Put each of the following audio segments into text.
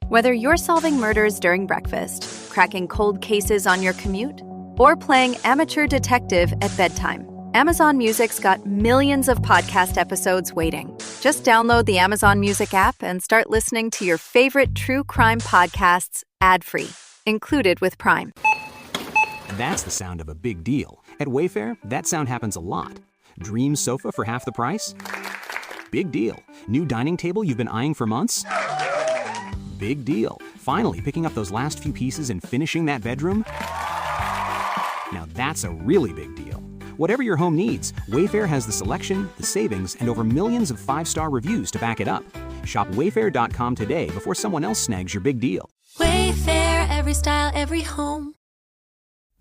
Whether you're solving murders during breakfast, cracking cold cases on your commute, or playing amateur detective at bedtime, Amazon Music's got millions of podcast episodes waiting. Just download the Amazon Music app and start listening to your favorite true crime podcasts ad-free, included with Prime. That's the sound of a big deal. At Wayfair, that sound happens a lot. Dream sofa for half the price? Big deal. New dining table you've been eyeing for months? Big deal. Finally picking up those last few pieces and finishing that bedroom? Now that's a really big deal. Whatever your home needs, Wayfair has the selection, the savings, and over millions of 5-star reviews to back it up. Shop Wayfair.com today before someone else snags your big deal. Wayfair, every style, every home.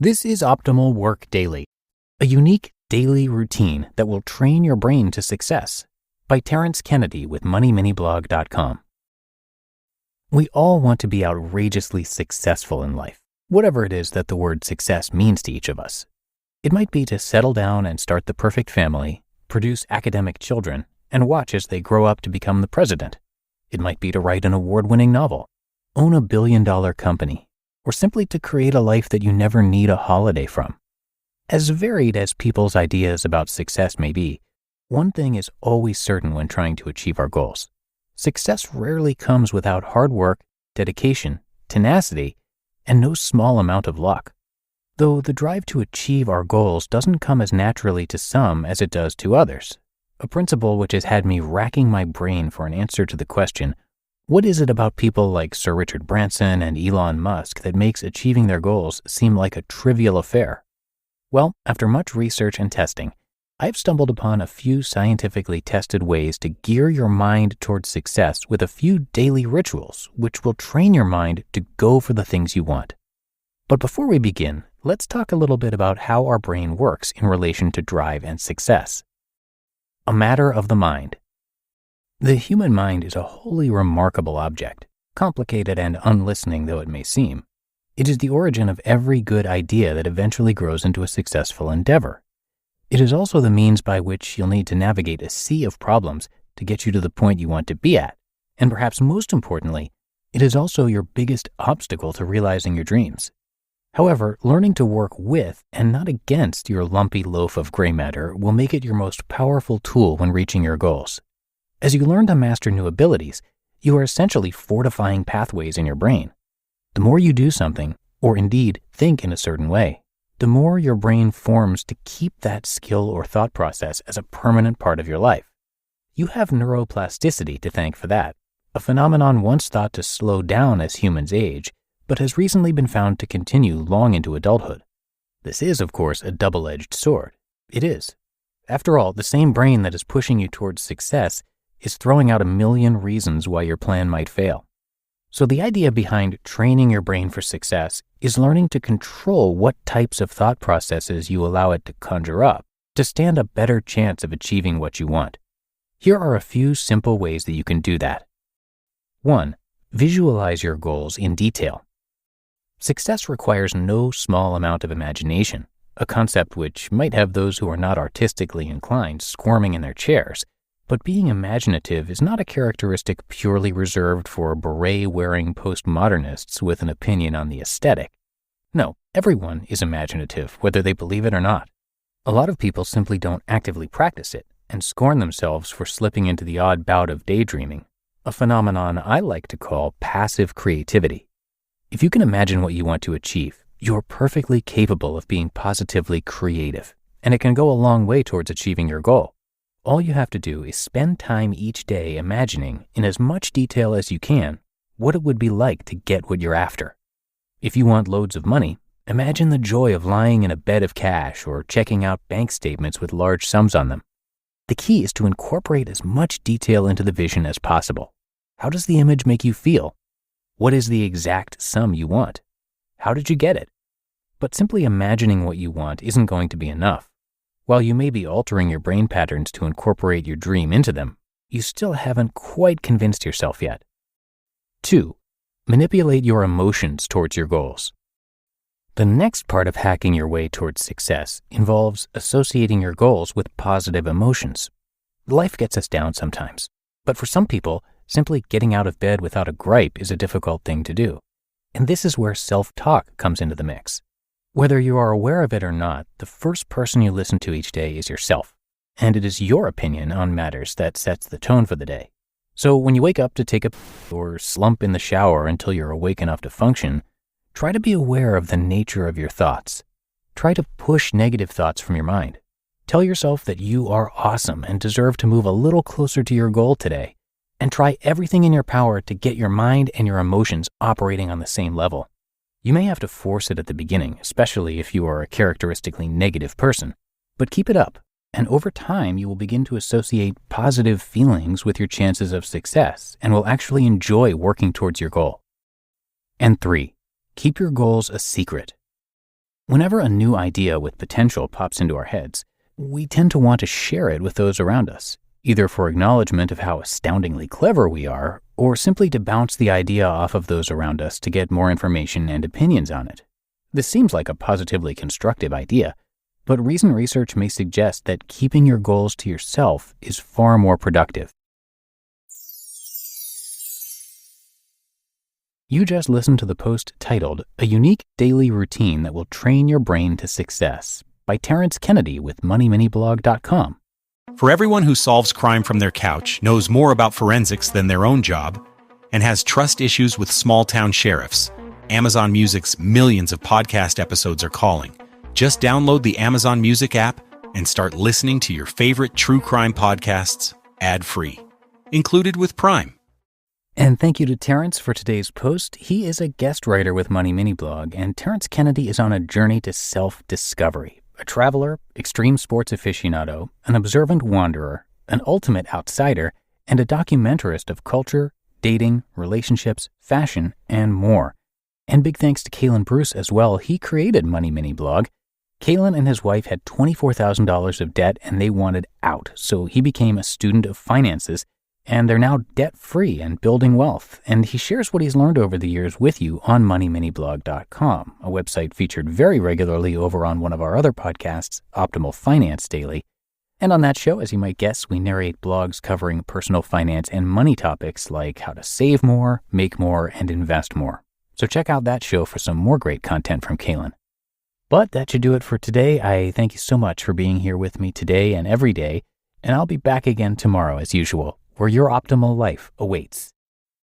This is Optimal Work Daily, a unique daily routine that will train your brain to success, by Terrence Kennedy with MoneyMiniBlog.com. We all want to be outrageously successful in life, whatever it is that the word success means to each of us. It might be to settle down and start the perfect family, produce academic children, and watch as they grow up to become the president. It might be to write an award-winning novel, own a billion-dollar company, or simply to create a life that you never need a holiday from. As varied as people's ideas about success may be, one thing is always certain when trying to achieve our goals. Success rarely comes without hard work, dedication, tenacity, and no small amount of luck. Though the drive to achieve our goals doesn't come as naturally to some as it does to others, a principle which has had me racking my brain for an answer to the question, what is it about people like Sir Richard Branson and Elon Musk that makes achieving their goals seem like a trivial affair? Well, after much research and testing, I've stumbled upon a few scientifically tested ways to gear your mind towards success with a few daily rituals which will train your mind to go for the things you want. But before we begin, let's talk a little bit about how our brain works in relation to drive and success. A matter of the mind. The human mind is a wholly remarkable object, complicated and unlistening though it may seem. It is the origin of every good idea that eventually grows into a successful endeavor. It is also the means by which you'll need to navigate a sea of problems to get you to the point you want to be at. And perhaps most importantly, it is also your biggest obstacle to realizing your dreams. However, learning to work with and not against your lumpy loaf of gray matter will make it your most powerful tool when reaching your goals. As you learn to master new abilities, you are essentially fortifying pathways in your brain. The more you do something, or indeed think in a certain way, the more your brain forms to keep that skill or thought process as a permanent part of your life. You have neuroplasticity to thank for that, a phenomenon once thought to slow down as humans age, but has recently been found to continue long into adulthood. This is, of course, a double-edged sword. It is. After all, the same brain that is pushing you towards success is throwing out a million reasons why your plan might fail. So the idea behind training your brain for success is learning to control what types of thought processes you allow it to conjure up to stand a better chance of achieving what you want. Here are a few simple ways that you can do that. 1. Visualize your goals in detail. Success requires no small amount of imagination, a concept which might have those who are not artistically inclined squirming in their chairs. But being imaginative is not a characteristic purely reserved for beret-wearing postmodernists with an opinion on the aesthetic. No, everyone is imaginative, whether they believe it or not. A lot of people simply don't actively practice it and scorn themselves for slipping into the odd bout of daydreaming, a phenomenon I like to call passive creativity. If you can imagine what you want to achieve, you're perfectly capable of being positively creative, and it can go a long way towards achieving your goal. All you have to do is spend time each day imagining, in as much detail as you can, what it would be like to get what you're after. If you want loads of money, imagine the joy of lying in a bed of cash or checking out bank statements with large sums on them. The key is to incorporate as much detail into the vision as possible. How does the image make you feel? What is the exact sum you want? How did you get it? But simply imagining what you want isn't going to be enough. While you may be altering your brain patterns to incorporate your dream into them, you still haven't quite convinced yourself yet. 2. Manipulate your emotions towards your goals. The next part of hacking your way towards success involves associating your goals with positive emotions. Life gets us down sometimes, but for some people, Simply getting out of bed without a gripe is a difficult thing to do. And this is where self-talk comes into the mix. Whether you are aware of it or not, the first person you listen to each day is yourself. And it is your opinion on matters that sets the tone for the day. So when you wake up to take a or slump in the shower until you're awake enough to function, try to be aware of the nature of your thoughts. Try to push negative thoughts from your mind. Tell yourself that you are awesome and deserve to move a little closer to your goal today. And try everything in your power to get your mind and your emotions operating on the same level. You may have to force it at the beginning, especially if you are a characteristically negative person, but keep it up. And over time, you will begin to associate positive feelings with your chances of success and will actually enjoy working towards your goal. And 3, keep your goals a secret. Whenever a new idea with potential pops into our heads, we tend to want to share it with those around us, either for acknowledgement of how astoundingly clever we are, or simply to bounce the idea off of those around us to get more information and opinions on it. This seems like a positively constructive idea, but recent research may suggest that keeping your goals to yourself is far more productive. You just listened to the post titled, "A Unique Daily Routine That Will Train Your Brain to Success" by Terrence Kennedy with MoneyMiniBlog.com. For everyone who solves crime from their couch, knows more about forensics than their own job, and has trust issues with small-town sheriffs, Amazon Music's millions of podcast episodes are calling. Just download the Amazon Music app and start listening to your favorite true crime podcasts ad-free, included with Prime. And thank you to Terrence for today's post. He is a guest writer with Money Mini Blog, and Terrence Kennedy is on a journey to self-discovery. A traveler, extreme sports aficionado, an observant wanderer, an ultimate outsider, and a documentarist of culture, dating, relationships, fashion, and more. And big thanks to Kalen Bruce as well. He created Money Mini Blog. Kalen and his wife had $24,000 of debt and they wanted out, so he became a student of finances, and they're now debt-free and building wealth. And he shares what he's learned over the years with you on MoneyMiniBlog.com, a website featured very regularly over on one of our other podcasts, Optimal Finance Daily. And on that show, as you might guess, we narrate blogs covering personal finance and money topics like how to save more, make more, and invest more. So check out that show for some more great content from Kalen. But that should do it for today. I thank you so much for being here with me today and every day, and I'll be back again tomorrow as usual, where your optimal life awaits.